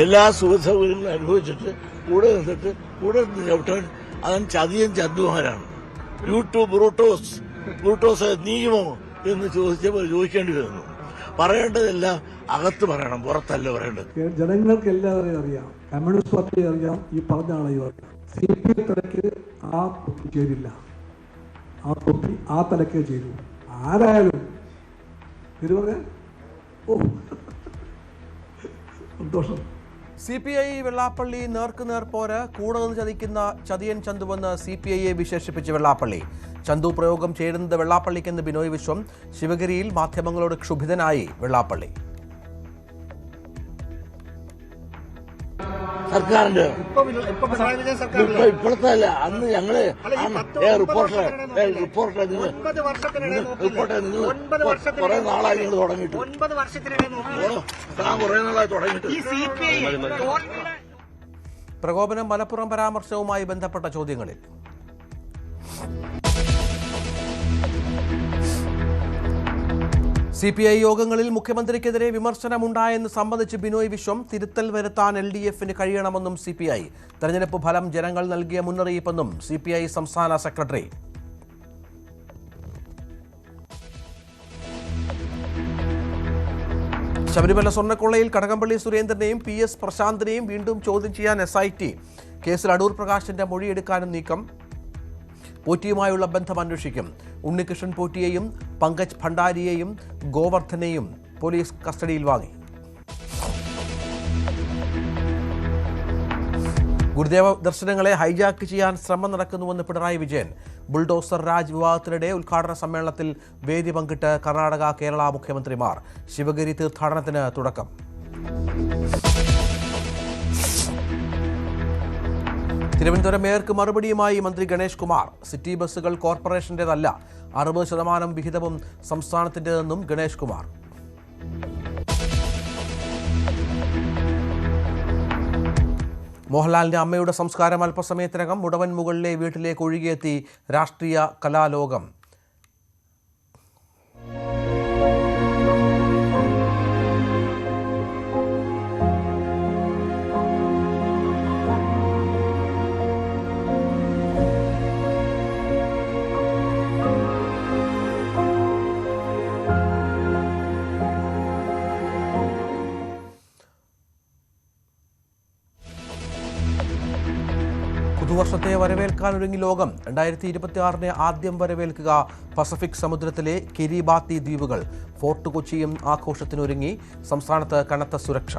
എല്ലാ സുഖസൗകര്യങ്ങളും അനുഭവിച്ചിട്ട് കൂടെ നിന്നിട്ട് കൂടെ നിന്ന് ചവിട്ടാൻ അവൻ ചതിയൻ ചന്തുമാരാണ്. ബ്രൂട്ടോസ് നീയുമോ എന്ന് ചോദിക്കേണ്ടി വരുന്നു. പറയേണ്ടതെല്ലാം അകത്ത് പറയണം, പുറത്തല്ല പറയേണ്ടത്. ജനങ്ങൾക്ക് എല്ലാവരെയും അറിയാം, കമ്മ്യൂണിസ്റ്റ് പാർട്ടിയെ അറിയാം, ഈ പറഞ്ഞ ആളെയും അറിയാം. CPI തലയ്ക്ക് ആ തൊപ്പി ചേരില്ല, ആ തൊപ്പി ആ തലക്കേ ചേരൂ. ആരായാലും തിരുവനന്തപുരം സന്തോഷം. CPI വെള്ളാപ്പള്ളി നേർക്കുനേർ പോര് കൂടെ നിന്ന് ചതിക്കുന്ന ചതിയൻ ചന്തുവെന്ന് CPIയെ വിശേഷിപ്പിച്ച് വെള്ളാപ്പള്ളി. ചന്തു പ്രയോഗം ചേരുന്നത് വെള്ളാപ്പള്ളിക്കെന്ന് ബിനോയ് വിശ്വം. ശിവഗിരിയിൽ മാധ്യമങ്ങളോട് ക്ഷുഭിതനായി വെള്ളാപ്പള്ളി. സർക്കാരിന്റെ ഇപ്പോഴത്തെ അല്ല, അന്ന് ഞങ്ങള് റിപ്പോർട്ടറെ നിങ്ങൾ കുറെ നാളായി നിങ്ങൾ തുടങ്ങിയിട്ട്, കുറെ നാളായി തുടങ്ങിയിട്ട്. പ്രകോപനം മലപ്പുറം പരാമർശവുമായി ബന്ധപ്പെട്ട ചോദ്യങ്ങളിൽ CPI യോഗങ്ങളിൽ മുഖ്യമന്ത്രിക്കെതിരെ വിമർശനമുണ്ടായെന്ന് സംബന്ധിച്ച് ബിനോയ് വിശ്വം. തിരുത്തൽ വരുത്താൻ LDFന് കഴിയണമെന്നും CPI. തെരഞ്ഞെടുപ്പ് ഫലം ജനങ്ങൾ നൽകിയ മുന്നറിയിപ്പെന്നും CPI സംസ്ഥാന സെക്രട്ടറി. ശബരിമല സ്വർണ്ണക്കൊള്ളയിൽ കടകംപള്ളി സുരേന്ദ്രനെയും PS പ്രശാന്തിനെയും വീണ്ടും ചോദ്യം ചെയ്യാൻ SIT. കേസിൽ അടൂർ പ്രകാശിന്റെ മൊഴിയെടുക്കാനും നീക്കം. പോറ്റിയുമായുള്ള ബന്ധം അന്വേഷിക്കും. ഉണ്ണികൃഷ്ണൻ പോറ്റിയെയും പങ്കജ് ഭണ്ഡാരിയെയും ഗോവർദ്ധനെയും പോലീസ് കസ്റ്റഡിയിൽ വാങ്ങി. ഗുരുദേവ ദർശനങ്ങളെ ഹൈജാക്ക് ചെയ്യാൻ ശ്രമം നടക്കുന്നുവെന്ന് പിണറായി വിജയൻ. ബുൾഡോസർ രാജ് വിവാദത്തിനിടെ ഉദ്ഘാടന സമ്മേളനത്തിൽ വേദി പങ്കിട്ട് കർണാടക, കേരള മുഖ്യമന്ത്രിമാർ. ശിവഗിരി തീർത്ഥാടനത്തിന് തുടക്കം. തിരുവനന്തപുരം മേയർക്ക് മറുപടിയുമായി മന്ത്രി ഗണേഷ് കുമാർ. സിറ്റി ബസ്സുകൾ കോർപ്പറേഷന്റേതല്ല, 60% വിഹിതവും സംസ്ഥാനത്തിൻ്റെതെന്നും ഗണേഷ് കുമാർ. മോഹൻലാലിന്റെ അമ്മയുടെ സംസ്കാരം അല്പസമയത്തിനകം മുടവൻ മുകളിലെ വീട്ടിലേക്ക് ഒഴുകിയെത്തി രാഷ്ട്രീയ കലാലോകം. പുതുവർഷത്തെ വരവേൽക്കാനൊരുങ്ങി ലോകം. 2026 ആദ്യം വരവേൽക്കുക പസഫിക് സമുദ്രത്തിലെ കിരിബാത്തി ദ്വീപുകൾ. ഫോർട്ട് കൊച്ചിയും ആഘോഷത്തിനൊരുങ്ങി. സംസ്ഥാനത്ത് കനത്ത സുരക്ഷ.